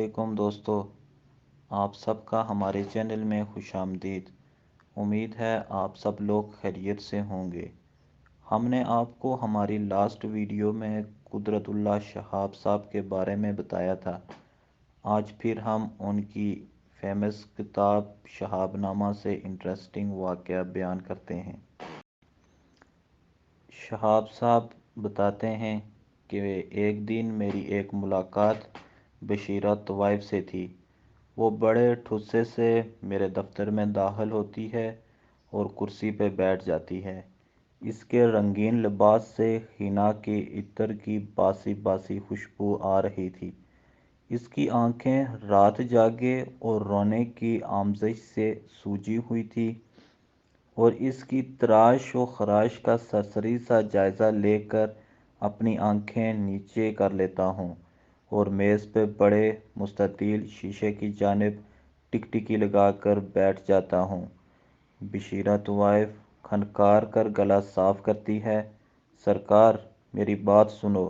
علیکم دوستو، آپ سب کا ہمارے چینل میں خوش آمدید۔ امید ہے آپ سب لوگ خیریت سے ہوں گے۔ ہم نے آپ کو ہماری لاسٹ ویڈیو میں قدرت اللہ شہاب صاحب کے بارے میں بتایا تھا۔ آج پھر ہم ان کی فیمس کتاب شہاب نامہ سے انٹرسٹنگ واقعہ بیان کرتے ہیں۔ شہاب صاحب بتاتے ہیں کہ ایک دن میری ایک ملاقات بشیرہ طوائف سے تھی۔ وہ بڑے ٹھسے سے میرے دفتر میں داخل ہوتی ہے اور کرسی پہ بیٹھ جاتی ہے۔ اس کے رنگین لباس سے حنا کے عطر کی باسی باسی خوشبو آ رہی تھی۔ اس کی آنکھیں رات جاگے اور رونے کی آمیزش سے سوجی ہوئی تھی، اور اس کی تراش و خراش کا سرسری سا جائزہ لے کر اپنی آنکھیں نیچے کر لیتا ہوں اور میز پہ بڑے مستطیل شیشے کی جانب ٹکٹکی لگا کر بیٹھ جاتا ہوں۔ بشیرہ طوائف کھنکار کر گلا صاف کرتی ہے۔ سرکار، میری بات سنو۔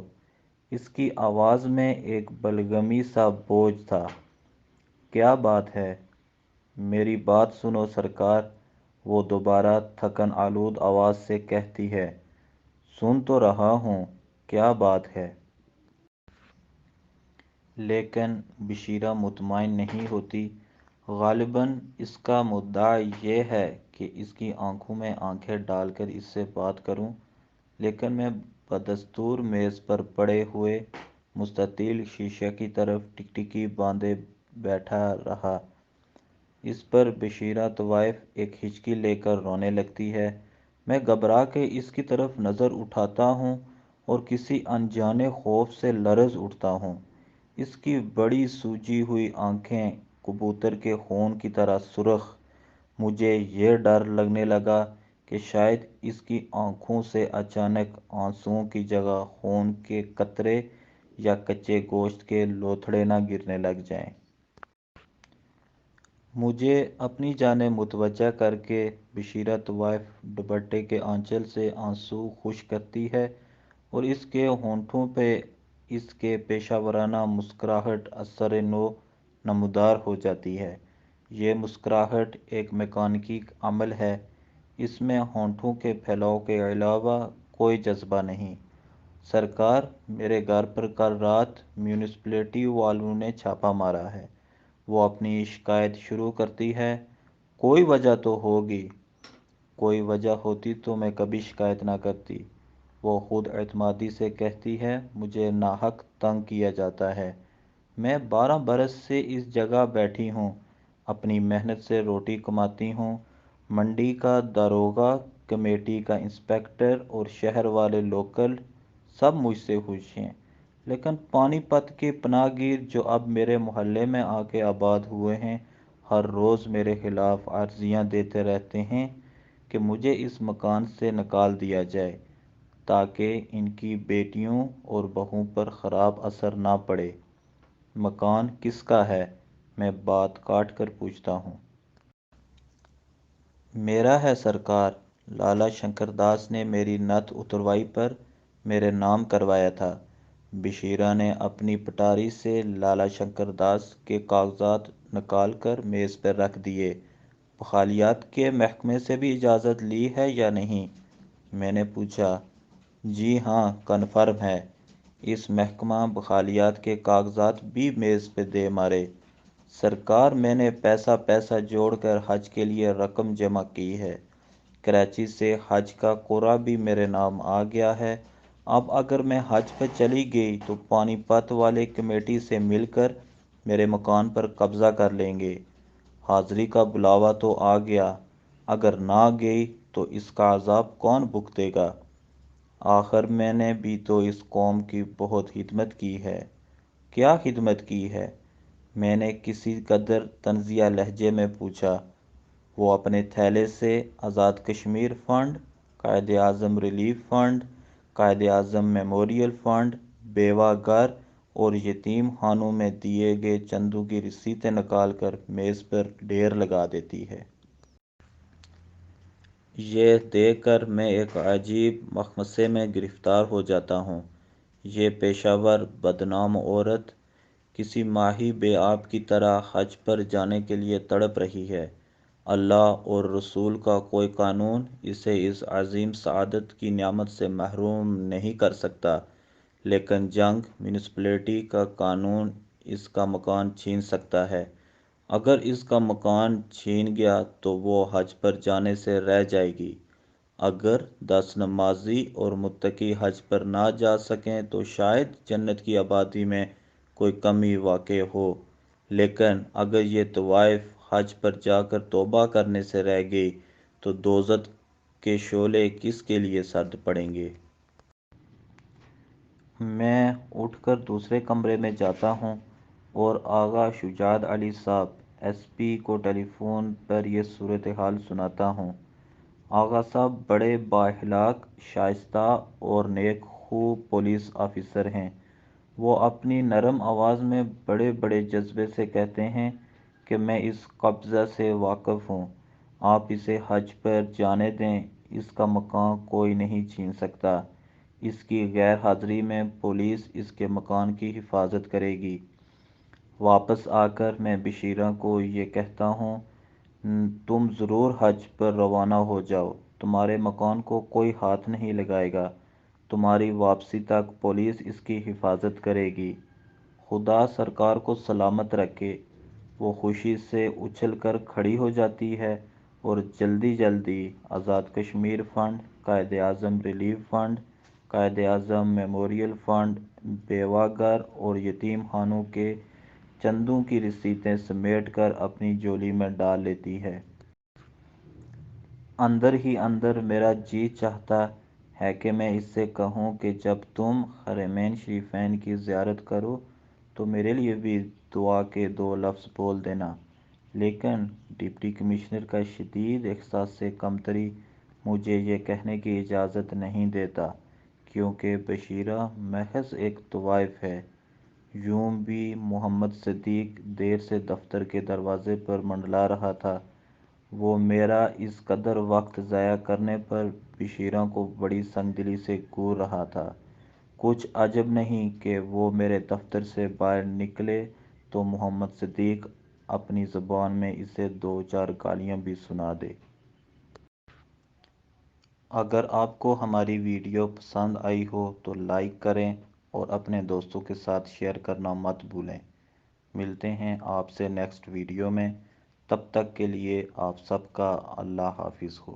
اس کی آواز میں ایک بلغمی سا بوجھ تھا۔ کیا بات ہے؟ میری بات سنو سرکار، وہ دوبارہ تھکن آلود آواز سے کہتی ہے۔ سن تو رہا ہوں، کیا بات ہے؟ لیکن بشیرہ مطمئن نہیں ہوتی۔ غالباً اس کا مدعا یہ ہے کہ اس کی آنکھوں میں آنکھیں ڈال کر اس سے بات کروں، لیکن میں بدستور میز پر پڑے ہوئے مستطیل شیشے کی طرف ٹکٹکی باندھے بیٹھا رہا۔ اس پر بشیرہ طوائف ایک ہچکی لے کر رونے لگتی ہے۔ میں گھبرا کے اس کی طرف نظر اٹھاتا ہوں اور کسی انجانے خوف سے لرز اٹھتا ہوں۔ اس کی بڑی سوجی ہوئی آنکھیں کبوتر کے خون کی طرح سرخ۔ مجھے یہ ڈر لگنے لگا کہ شاید اس کی آنکھوں سے اچانک آنسوؤں کی جگہ خون کے قطرے یا کچے گوشت کے لوتھڑے نہ گرنے لگ جائیں۔ مجھے اپنی جانب متوجہ کر کے بشیرہ طوائف دوپٹے کے آنچل سے آنسو خشک کرتی ہے اور اس کے ہونٹوں پہ اس کے پیشہ ورانہ مسکراہٹ اثر نو نمودار ہو جاتی ہے۔ یہ مسکراہٹ ایک میکانیکی عمل ہے، اس میں ہونٹوں کے پھیلاؤ کے علاوہ کوئی جذبہ نہیں۔ سرکار، میرے گھر پر کل رات میونسپلٹی والوں نے چھاپا مارا ہے۔ وہ اپنی شکایت شروع کرتی ہے۔ کوئی وجہ تو ہوگی۔ کوئی وجہ ہوتی تو میں کبھی شکایت نہ کرتی، وہ خود اعتمادی سے کہتی ہے۔ مجھے ناحق تنگ کیا جاتا ہے۔ میں 12 برس سے اس جگہ بیٹھی ہوں، اپنی محنت سے روٹی کماتی ہوں۔ منڈی کا داروغہ، کمیٹی کا انسپکٹر اور شہر والے لوکل سب مجھ سے خوش ہیں، لیکن پانی پت کے پناہ گیر جو اب میرے محلے میں آ کے آباد ہوئے ہیں، ہر روز میرے خلاف عرضیاں دیتے رہتے ہیں کہ مجھے اس مکان سے نکال دیا جائے تاکہ ان کی بیٹیوں اور بہوؤں پر خراب اثر نہ پڑے۔ مکان کس کا ہے؟ میں بات کاٹ کر پوچھتا ہوں۔ میرا ہے سرکار، لالا شنکر داس نے میری نعت اتروائی پر میرے نام کروایا تھا۔ بشیرہ نے اپنی پٹاری سے لالا شنکر داس کے کاغذات نکال کر میز پر رکھ دیے۔ بحالیات کے محکمے سے بھی اجازت لی ہے یا نہیں؟ میں نے پوچھا۔ جی ہاں، کنفرم ہے۔ اس محکمہ بحالیات کے کاغذات بھی میز پہ دے مارے۔ سرکار، میں نے پیسہ جوڑ کر حج کے لیے رقم جمع کی ہے۔ کراچی سے حج کا قرعہ بھی میرے نام آ گیا ہے۔ اب اگر میں حج پہ چلی گئی تو پانی پت والے کمیٹی سے مل کر میرے مکان پر قبضہ کر لیں گے۔ حاضری کا بلاوا تو آ گیا، اگر نہ گئی تو اس کا عذاب کون بھگتے گا؟ آخر میں نے بھی تو اس قوم کی بہت خدمت کی ہے۔ کیا خدمت کی ہے؟ میں نے کسی قدر طنزیہ لہجے میں پوچھا۔ وہ اپنے تھیلے سے Azad Kashmir fund, Quaid Azam relief fund, Quaid Azam memorial fund, بیوہ گھر اور یتیم خانوں میں دیے گئے چندوں کی رسیدیں نکال کر میز پر ڈھیر لگا دیتی ہے۔ یہ دیکھ کر میں ایک عجیب مخمصے میں گرفتار ہو جاتا ہوں۔ یہ پیشہ ور بدنام عورت کسی ماہی بے آب کی طرح حج پر جانے کے لیے تڑپ رہی ہے۔ اللہ اور رسول کا کوئی قانون اسے اس عظیم سعادت کی نعمت سے محروم نہیں کر سکتا، لیکن جنگ میونسپلٹی کا قانون اس کا مکان چھین سکتا ہے۔ اگر اس کا مکان چھین گیا تو وہ حج پر جانے سے رہ جائے گی۔ اگر 10 نمازی اور متقی حج پر نہ جا سکیں تو شاید جنت کی آبادی میں کوئی کمی واقع ہو، لیکن اگر یہ طوائف حج پر جا کر توبہ کرنے سے رہ گئی تو دوزخ کے شعلے کس کے لیے سرد پڑیں گے؟ میں اٹھ کر دوسرے کمرے میں جاتا ہوں اور آغا شجاعت علی صاحب ایس پی کو ٹیلی فون پر یہ صورتحال سناتا ہوں۔ آغا صاحب بڑے بااخلاق، شائستہ اور نیک خو پولیس آفیسر ہیں۔ وہ اپنی نرم آواز میں بڑے بڑے جذبے سے کہتے ہیں کہ میں اس قبضہ سے واقف ہوں، آپ اسے حج پر جانے دیں، اس کا مکان کوئی نہیں چھین سکتا، اس کی غیر حاضری میں پولیس اس کے مکان کی حفاظت کرے گی۔ واپس آ کر میں بشیرہ کو یہ کہتا ہوں، تم ضرور حج پر روانہ ہو جاؤ، تمہارے مکان کو کوئی ہاتھ نہیں لگائے گا، تمہاری واپسی تک پولیس اس کی حفاظت کرے گی، خدا سرکار کو سلامت رکھے۔ وہ خوشی سے اچھل کر کھڑی ہو جاتی ہے اور جلدی جلدی Azad Kashmir fund, Quaid Azam relief fund, Quaid Azam memorial fund, بیوہ گھر اور یتیم خانوں کے چندوں کی رسیدیں سمیٹ کر اپنی جھولی میں ڈال لیتی ہے۔ اندر ہی اندر میرا جی چاہتا ہے کہ میں اس سے کہوں کہ جب تم حرمین شریفین کی زیارت کرو تو میرے لیے بھی دعا کے 2 لفظ بول دینا، لیکن ڈپٹی کمشنر کا شدید احساس کمتری مجھے یہ کہنے کی اجازت نہیں دیتا، کیونکہ بشیرہ محض ایک طوائف ہے۔ یوں بھی محمد صدیق دیر سے دفتر کے دروازے پر منڈلا رہا تھا۔ وہ میرا اس قدر وقت ضائع کرنے پر بشیرہ کو بڑی سنگ دلی سے گھور رہا تھا۔ کچھ عجب نہیں کہ وہ میرے دفتر سے باہر نکلے تو محمد صدیق اپنی زبان میں اسے 2-4 گالیاں بھی سنا دے۔ اگر آپ کو ہماری ویڈیو پسند آئی ہو تو لائک کریں اور اپنے دوستوں کے ساتھ شیئر کرنا مت بھولیں۔ ملتے ہیں آپ سے نیکسٹ ویڈیو میں، تب تک کے لیے آپ سب کا اللہ حافظ ہو۔